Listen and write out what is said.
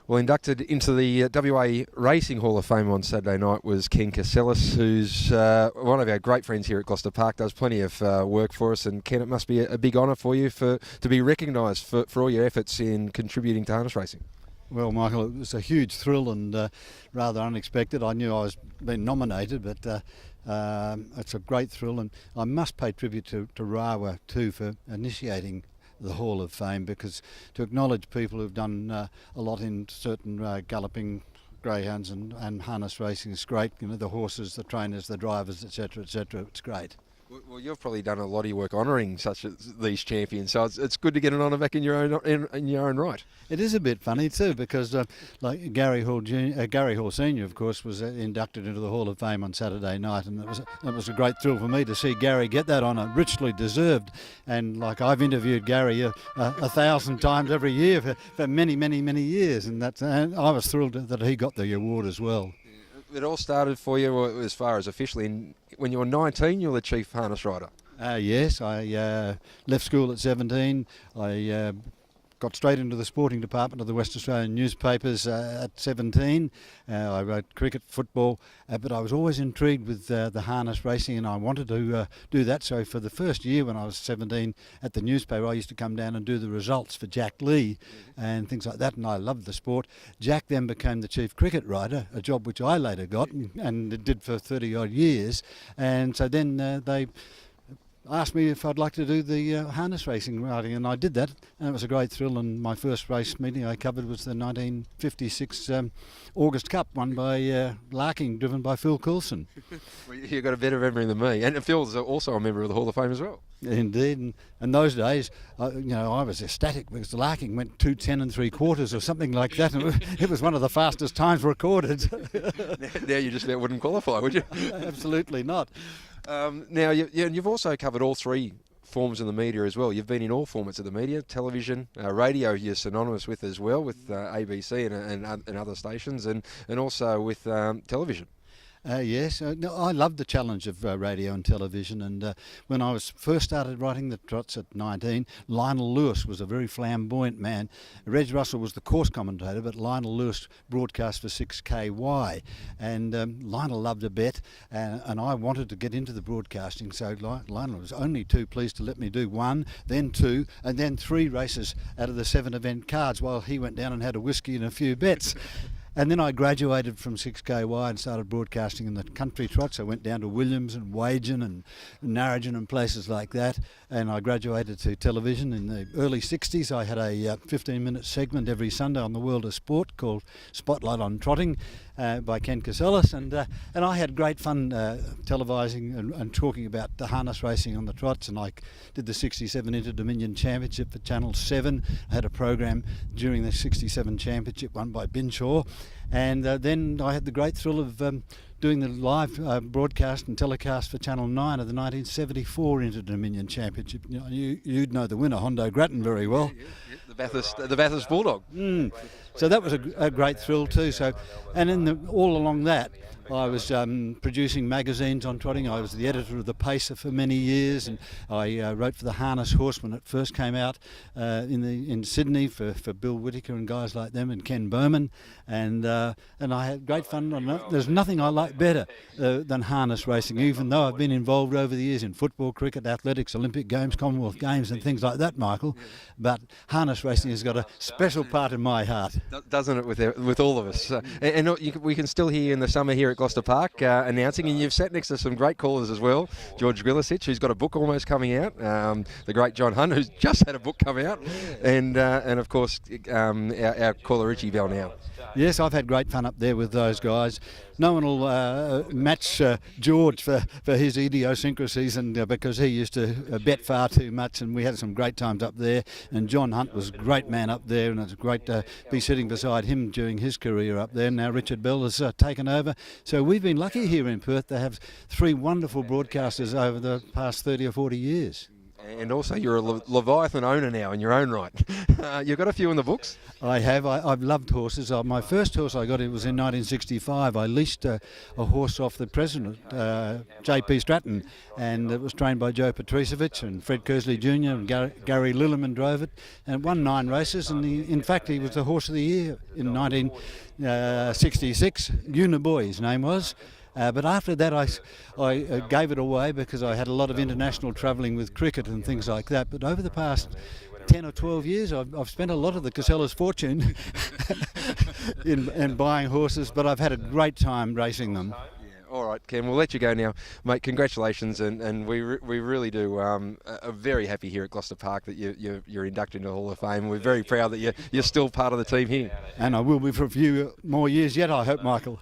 Well, inducted into the WA Racing Hall of Fame on Saturday night was Ken Casellas, who's one of our great friends here at Gloucester Park, does plenty of work for us. And Ken, it must be a big honour for you to be recognised for all your efforts in contributing to harness racing. Well, Michael, it was a huge thrill and rather unexpected. I knew I was being nominated, but it's a great thrill, and I must pay tribute to Rawa too for initiating the Hall of Fame, because to acknowledge people who've done a lot in certain galloping, greyhounds and harness racing is great. You know, the horses, the trainers, the drivers, etc., etc. It's great. Well, you've probably done a lot of your work honouring such as these champions, so it's good to get an honour back in your own right. It is a bit funny too, because like Gary Hall Senior, of course, was inducted into the Hall of Fame on Saturday night, and it was a great thrill for me to see Gary get that honour, richly deserved. And like, I've interviewed Gary 1,000 times every year for many, many, many years, and I was thrilled that he got the award as well. It all started for you as far as officially when you were 19. You were the chief harness rider. Yes, I left school at 17. I got straight into the sporting department of the West Australian newspapers at 17. I wrote cricket, football, but I was always intrigued with the harness racing, and I wanted to do that. So for the first year when I was 17 at the newspaper, I used to come down and do the results for Jack Lee and things like that, and I loved the sport. Jack then became the chief cricket writer, a job which I later got and did for 30 odd years. And so then they asked me if I'd like to do the harness racing riding, and I did that, and it was a great thrill. And my first race meeting I covered was the 1956 August Cup, won by Larking, driven by Phil Coulson. Well, you've got a better memory than me, and Phil's also a member of the Hall of Fame as well. Indeed, and those days, I was ecstatic because the Larking went 2:10 3/4 or something like that, and it was one of the fastest times recorded. Now you just about wouldn't qualify, would you? Absolutely not. Now, you've also covered all three forms of the media as well. You've been in all formats of the media: television, radio. You're synonymous with as well, with ABC and other stations, and also with television. Yes, no, I loved the challenge of radio and television, and when I first started writing the trots at 19, Lionel Lewis was a very flamboyant man. Reg Russell was the course commentator, but Lionel Lewis broadcast for 6KY, and Lionel loved a bet, and I wanted to get into the broadcasting, so Lionel was only too pleased to let me do 1, then 2, and then 3 races out of the 7 event cards, while he went down and had a whiskey and a few bets. And then I graduated from 6KY and started broadcasting in the country trots. I went down to Williams and Wagen and Narrogin and places like that. And I graduated to television in the early 60s. I had a 15-minute segment every Sunday on the World of Sport called Spotlight on Trotting by Ken Casellas. And I had great fun televising and talking about the harness racing on the trots. And I did the 67 Inter-Dominion Championship for Channel 7. I had a program during the 67 Championship won by Binshaw. And then I had the great thrill of doing the live broadcast and telecast for Channel 9 of the 1974 Inter-Dominion Championship. You'd know the winner, Hondo Grattan, very well. Yeah. The Bathurst Bulldog. So that was a great thrill too. So, and all along that, I was producing magazines on trotting. I was the editor of The Pacer for many years, and I wrote for the Harness Horse when it first came out in Sydney for Bill Whittaker and guys like them, and Ken Bowman, and I had great fun on it. There's nothing I like better than harness racing, even though I've been involved over the years in football, cricket, athletics, Olympic Games, Commonwealth Games and things like that, Michael. But harness racing has got a special part in my heart. Doesn't it, with all of us? We can still hear you in the summer here at Gloucester Park announcing, and you've sat next to some great callers as well. George Grilicic, who's got a book almost coming out, the great John Hunt, who's just had a book come out, and of course our caller Richie Valnow. Yes, I've had great fun up there with those guys. No one will match George for his idiosyncrasies, and because he used to bet far too much, and we had some great times up there. And John Hunt was a great man up there, and it's great to be sitting beside him during his career up there. Now Richard Bell has taken over. So we've been lucky here in Perth to have 3 wonderful broadcasters over the past 30 or 40 years. And also, you're a Leviathan owner now in your own right. You've got a few in the books. I have. I've loved horses. My first horse I got, it was in 1965. I leased a horse off the president, J.P. Stratton, and it was trained by Joe Patricevic and Fred Kersley Jr. and Gary Lilliman drove it, and won 9 races. And in fact, he was the horse of the year in 1966. Uniboy, his name was. But after that, I gave it away because I had a lot of international travelling with cricket and things like that. But over the past 10 or 12 years, I've spent a lot of the Casellas fortune in buying horses, but I've had a great time racing them. All right, Ken, we'll let you go now. Mate, congratulations, and we really do are very happy here at Gloucester Park that you're inducted into the Hall of Fame. We're very proud that you're still part of the team here. And I will be for a few more years yet, I hope, Michael.